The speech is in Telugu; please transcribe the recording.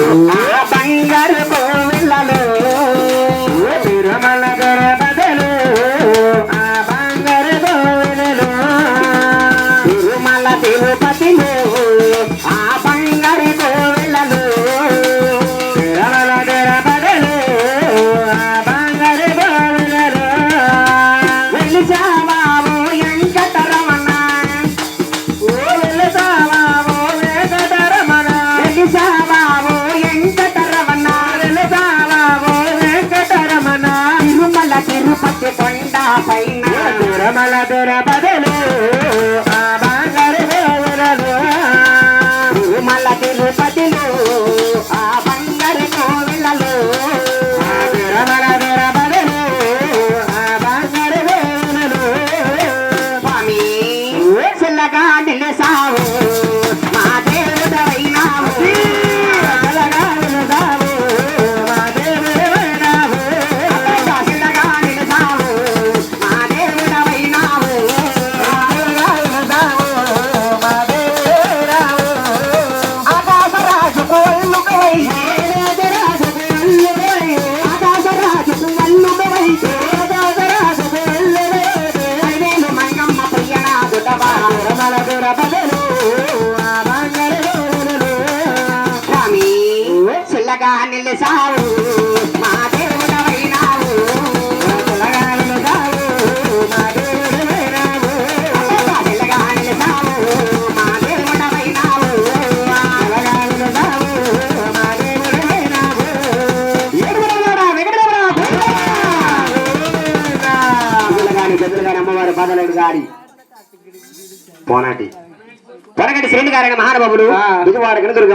బంగారు కోవిళ్ళలో తిరుమల దొర బదలు ఆ బంగారు కోవిలలో తిరుమల తిరుపతిలో ఆ బంగారు కోవిళ్ళలో తిరుమల దొర బదలు ఆ బంగారు కోవిలలో వెలిసావావు వెంకటరమణ ఓ వెలిసావావు వెంకటరమణ వెలిసావావు వెంకటరమణ వెలిసావావు వెంకటరమణ తిరుమల తిరుపతి కొండ పైన తిరుమల దొర బదలు ఆ బంగారు కోవిలలో తిరుమల తిరుపతిలో ఆ బంగారు కోవిలలో తిరుమల దొర బదలు ఆ బంగారు కోవిలలో స్వామి చిల్లగా నిలిసావు మా దేవుడవైనావు చిల్లగా నిలిసావు మా దేవుడవైనావు చిల్లగా నిలిసావు మా దేవుడవైనావు చిల్లగా నిలిసావు మా దేవుడవైనావు ఆకాశరాజుకు అల్లుకవై రాజరాజుకు అల్లుకవై ఆకాశరాజుకు అల్లుకవై రాజరాజుకు అల్లుకవై ఐదేలు మంగమ్మ ప్రియనాథుడవా తిరుమల దొర బదలు ఆ బంగారు కోవిలలో స్వామి చిల్లగా నిలిసావు మా దేవుడవైనావు చిల్లగా నిలిసావు మా దేవుడవైనావు చిల్లగా నిలిసావు మా దేవుడవైనావు చిల్లగా నిలిసావు మా దేవుడవైనావు ఏడుగురమోడా వెంకటరమణ చిల్లగాని పెద్దలుగాని అమ్మవారి బాధలేడు గాడి పోనాటి పొరగటి శ్రేణి గారైన మహానుభావుడు దిగువాడ కనుదుర్గ